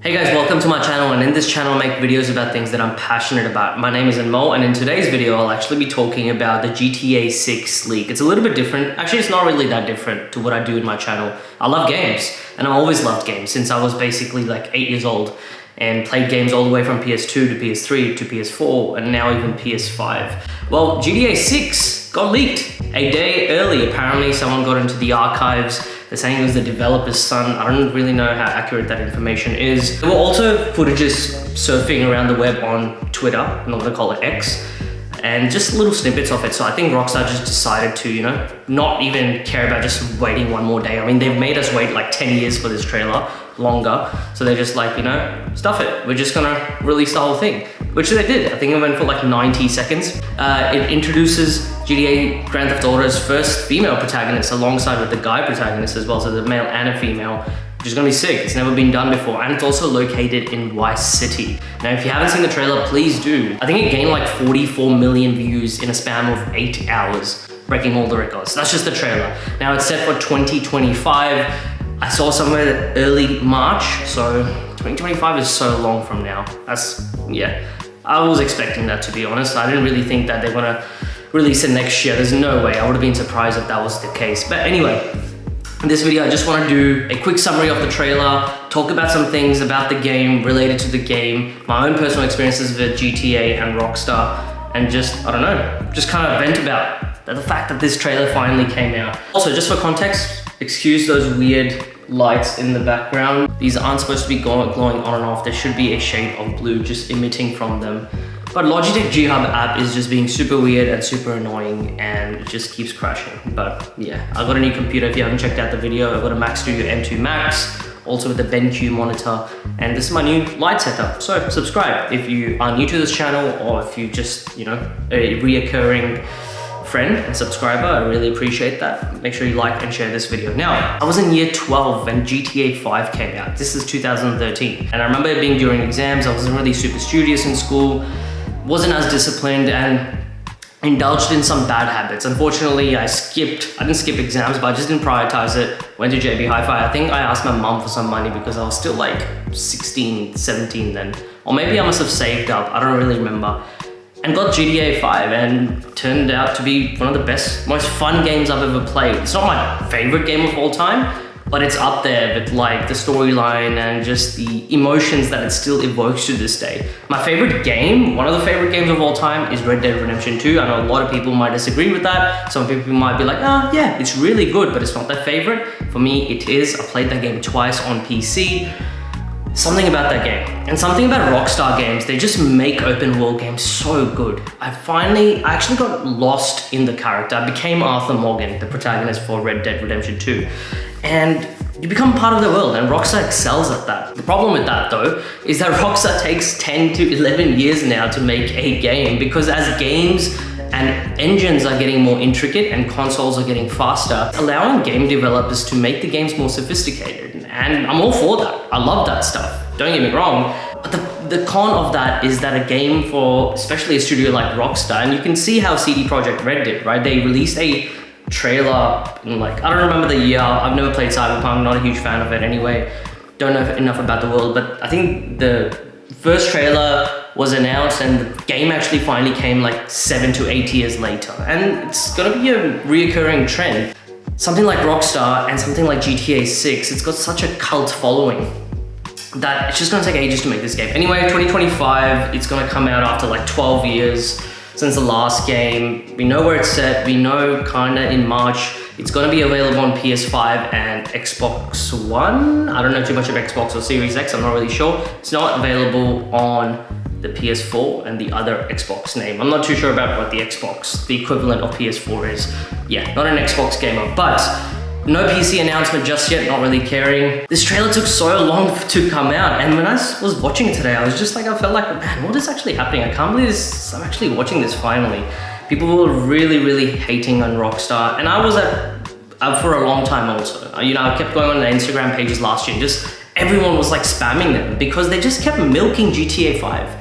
Hey guys, welcome to my channel, and in this channel I make videos about things that I'm passionate about. My name is Anmol, and in today's video I'll actually be talking about the GTA 6 leak. It's a little bit different. Actually, it's not really that different to what I do in my channel. I love games, and I've always loved games since I was basically like 8 years old and played games all the way from PS2 to PS3 to PS4 and now even PS5. Well, GTA 6 got leaked a day early. Apparently someone got into the archives. They're saying it was the developer's son. I don't really know how accurate that information is. There were also footages surfing around the web on Twitter, I'm not gonna call it X, and just little snippets of it. So I think Rockstar just decided to, not even care about just waiting one more day. I mean, they've made us wait like 10 years for this trailer, longer. So they're just like, stuff it. We're just gonna release the whole thing, which they did. I think it went for like 90 seconds. It introduces GTA Grand Theft Auto's first female protagonist alongside with the guy protagonist as well. So the male and a female, which is gonna be sick. It's never been done before. And it's also located in Vice City. Now, if you haven't seen the trailer, please do. I think it gained like 44 million views in a span of 8 hours, breaking all the records. That's just the trailer. Now it's set for 2025. I saw somewhere early March, so 2025 is so long from now. I was expecting that, to be honest. I didn't really think that they're gonna release it next year. There's no way. I would have been surprised if that was the case. But anyway, in this video, I just want to do a quick summary of the trailer, talk about some things about the game, related to the game, my own personal experiences with GTA and Rockstar, and just kind of vent about the fact that this trailer finally came out. Also, just for context, excuse those weird lights in the background. These aren't supposed to be glowing on and off. There should be a shade of blue just emitting from them. But Logitech G Hub app is just being super weird and super annoying, and it just keeps crashing. But yeah, I got a new computer. If you haven't checked out the video, I've got a Mac Studio M2 Max, also with the BenQ monitor, and this is my new light setup. So subscribe if you are new to this channel, or if you just, a reoccurring friend and subscriber. I really appreciate that. Make sure you like and share this video. Now, I was in year 12 when GTA 5 came out. This is 2013. And I remember it being during exams. I wasn't really super studious in school, wasn't as disciplined, and indulged in some bad habits. Unfortunately, I didn't skip exams, but I just didn't prioritize it. Went to JB Hi-Fi. I think I asked my mom for some money because I was still like 16, 17 then. Or maybe I must have saved up. I don't really remember. And got GTA 5, and turned out to be one of the best, most fun games I've ever played. It's not my favorite game of all time, but it's up there with like the storyline and just the emotions that it still evokes to this day. My favorite game, one of the favorite games of all time, is Red Dead Redemption 2. I know a lot of people might disagree with that. Some people might be like, oh yeah, it's really good, but it's not their favorite. For me, it is. I played that game twice on PC. Something about that game, and something about Rockstar games, they just make open world games so good. I actually got lost in the character. I became Arthur Morgan, the protagonist for Red Dead Redemption 2. And you become part of the world, and Rockstar excels at that. The problem with that though, is that Rockstar takes 10 to 11 years now to make a game, because as games and engines are getting more intricate and consoles are getting faster, allowing game developers to make the games more sophisticated. And I'm all for that. I love that stuff. Don't get me wrong. But the con of that is that a game for, especially a studio like Rockstar, and you can see how CD Projekt Red did, right? They released a trailer in I don't remember the year. I've never played Cyberpunk, not a huge fan of it anyway. Don't know enough about the world, but I think the first trailer was announced and the game actually finally came like 7 to 8 years later. And it's gonna be a reoccurring trend. Something like Rockstar and something like GTA 6, it's got such a cult following that it's just gonna take ages to make this game. Anyway, 2025, it's gonna come out after like 12 years since the last game. We know where it's set, we know kinda in March. It's gonna be available on PS5 and Xbox One. I don't know too much of Xbox or Series X, I'm not really sure. It's not available on the PS4 and the other Xbox name. I'm not too sure about what the Xbox, the equivalent of PS4 is. Yeah, not an Xbox gamer, but no PC announcement just yet, not really caring. This trailer took so long to come out, and when I was watching it today, I felt like, man, what is actually happening? I can't believe this, I'm actually watching this finally. People were really, really hating on Rockstar, and I was for a long time also. I kept going on the Instagram pages last year, and just everyone was like spamming them because they just kept milking GTA 5.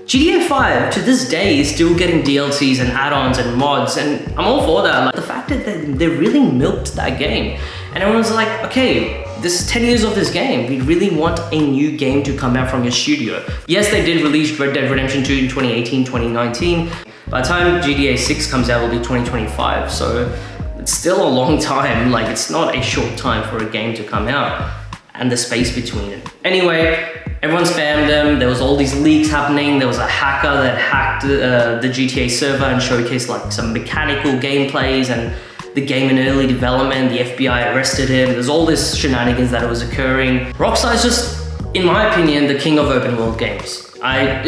GTA 5 to this day is still getting DLCs and add-ons and mods, and I'm all for that. Like the fact that they really milked that game, and everyone's like, okay, this is 10 years of this game. We really want a new game to come out from your studio. Yes, they did release Red Dead Redemption 2 in 2018, 2019. By the time GTA 6 comes out, it'll be 2025. So it's still a long time. Like, it's not a short time for a game to come out, and the space between it. Anyway, everyone spammed them. There was all these leaks happening. There was a hacker that hacked the GTA server and showcased like some mechanical gameplays and the game in early development. The FBI arrested him. There's all this shenanigans that was occurring. Rockstar is just, in my opinion, the king of open world games. And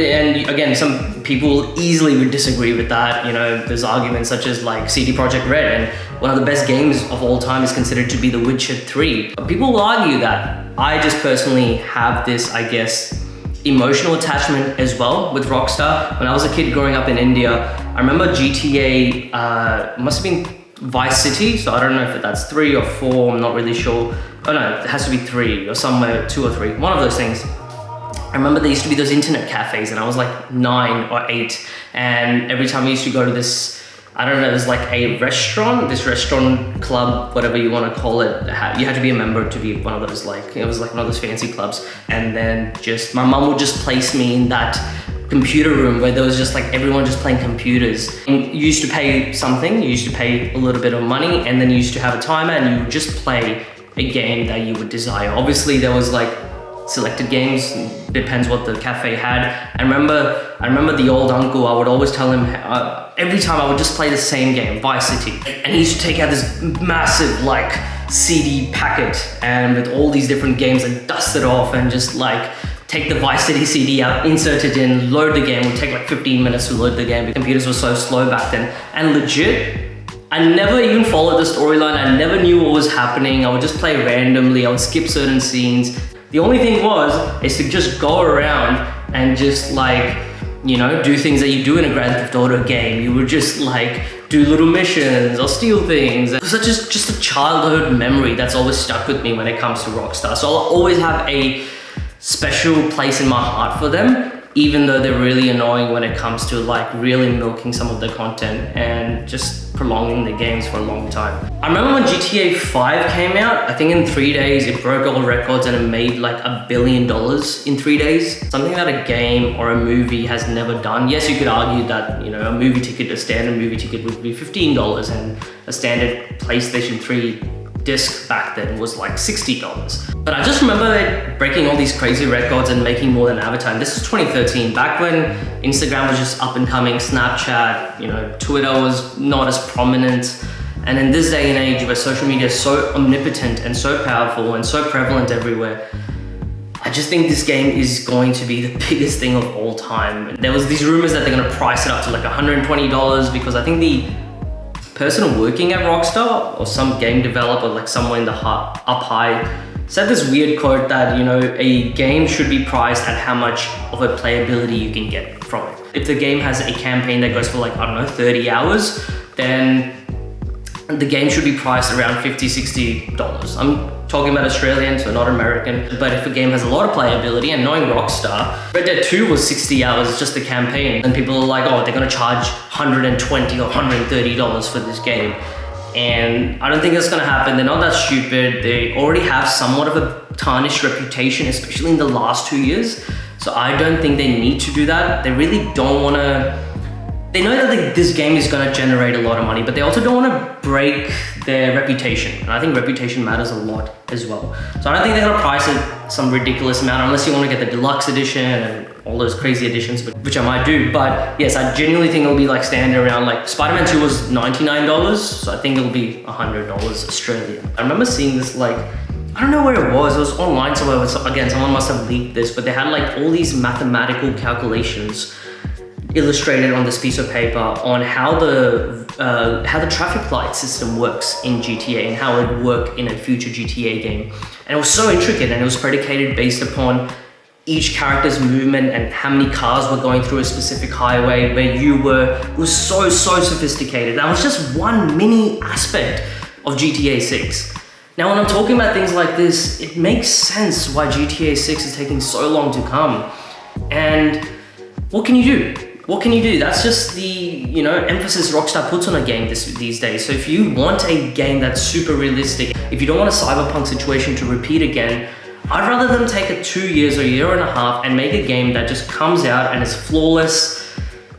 again, some people easily would disagree with that. You know, there's arguments such as like CD Projekt Red, and one of the best games of all time is considered to be The Witcher 3. But people will argue that. I just personally have this, I guess, emotional attachment as well with Rockstar. When I was a kid growing up in India, I remember GTA, must have been Vice City, so I don't know if that's 3 or 4, I'm not really sure. Oh no, it has to be 3 or somewhere 2 or 3, one of those things. I remember there used to be those internet cafes and I was like 9 or 8, and every time I used to go to this, I don't know, there's like a restaurant, this restaurant club, whatever you want to call it. You had to be a member to be one of those, like, it was like one of those fancy clubs. And then just, my mom would just place me in that computer room where there was just like everyone just playing computers. And you used to pay something, you used to pay a little bit of money, and then you used to have a timer and you would just play a game that you would desire. Obviously there was like selected games, depends what the cafe had. I remember the old uncle, I would always tell him, every time I would just play the same game, Vice City. And he used to take out this massive like CD packet and with all these different games and dust it off and just like take the Vice City CD out, insert it in, load the game. It would take like 15 minutes to load the game. Computers were so slow back then. And legit, I never even followed the storyline. I never knew what was happening. I would just play randomly. I would skip certain scenes. The only thing is to just go around and just like, you know, do things that you do in a Grand Theft Auto game. You would just like do little missions or steal things. It was just a childhood memory that's always stuck with me when it comes to Rockstar. So I'll always have a special place in my heart for them, even though they're really annoying when it comes to like really milking some of the content and just prolonging the games for a long time. I remember when GTA 5 came out, I think in 3 days it broke all records and it made like $1 billion in 3 days. Something that a game or a movie has never done. Yes, you could argue that, you know, a standard movie ticket would be $15 and a standard PlayStation 3 disc back then was like $60. But I just remember it breaking all these crazy records and making more than Avatar. This was 2013, back when Instagram was just up and coming, Snapchat, you know, Twitter was not as prominent. And in this day and age where social media is so omnipotent and so powerful and so prevalent everywhere, I just think this game is going to be the biggest thing of all time. There was these rumors that they're gonna price it up to like $120 because I think the person working at Rockstar or some game developer, like somewhere in the up high, said this weird quote that, you know, a game should be priced at how much of a playability you can get from it. If the game has a campaign that goes for like, I don't know, 30 hours, then the game should be priced around $50, $60. I'm talking about Australian, so not American. But if a game has a lot of playability, and knowing Rockstar, Red Dead 2 was 60 hours just the campaign, and people are like, oh, they're gonna charge $120 or $130 for this game. And I don't think that's gonna happen. They're not that stupid. They already have somewhat of a tarnished reputation, especially in the last 2 years. So I don't think they need to do that. They really don't wanna, they know that this game is gonna generate a lot of money, but they also don't wanna break their reputation. And I think reputation matters a lot as well. So I don't think they're gonna price it some ridiculous amount unless you wanna get the deluxe edition and all those crazy editions, which I might do. But yes, I genuinely think it'll be like standing around, like Spider-Man 2 was $99, so I think it'll be $100 Australian. I remember seeing this like, I don't know where it was online somewhere, again, someone must have leaked this, but they had like all these mathematical calculations illustrated on this piece of paper on how the traffic light system works in GTA and how it would work in a future GTA game. And it was so intricate, and it was predicated based upon each character's movement and how many cars were going through a specific highway where you were. It was so sophisticated. That was just one mini aspect of GTA 6. Now, when I'm talking about things like this, it makes sense why GTA 6 is taking so long to come. And what can you do? what can you do? That's just the, you know, emphasis Rockstar puts on a game these days. So if you want a game that's super realistic, if you don't want a cyberpunk situation to repeat again, I'd rather them take it 2 years or a year and a half and make a game that just comes out and is flawless.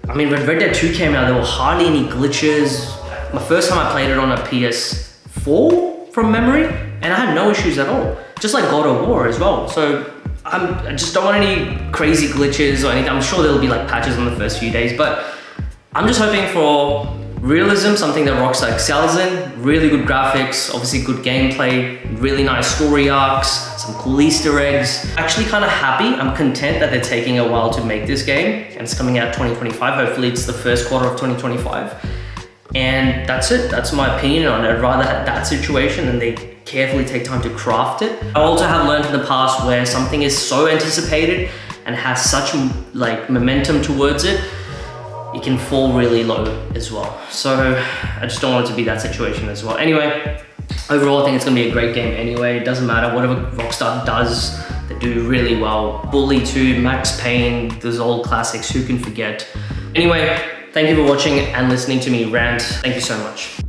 I mean, when Red Dead 2 came out, there were hardly any glitches. My first time I played it on a PS4 from memory, and I had no issues at all. Just like God of War as well. So I just don't want any crazy glitches or anything. I'm sure there'll be like patches on the first few days, but I'm just hoping for realism, something that Rockstar excels in, really good graphics, obviously good gameplay, really nice story arcs, some cool Easter eggs. Actually kind of happy, I'm content that they're taking a while to make this game, and it's coming out 2025. Hopefully it's the first quarter of 2025. And that's it, that's my opinion on it. I'd rather have that situation than they carefully take time to craft it. I also have learned in the past where something is so anticipated and has such like momentum towards it, it can fall really low as well. So I just don't want it to be that situation as well. Anyway, overall I think it's gonna be a great game anyway. It doesn't matter, whatever Rockstar does, they do really well. Bully 2, Max Payne, those old classics, who can forget? Anyway, thank you for watching and listening to me rant. Thank you so much.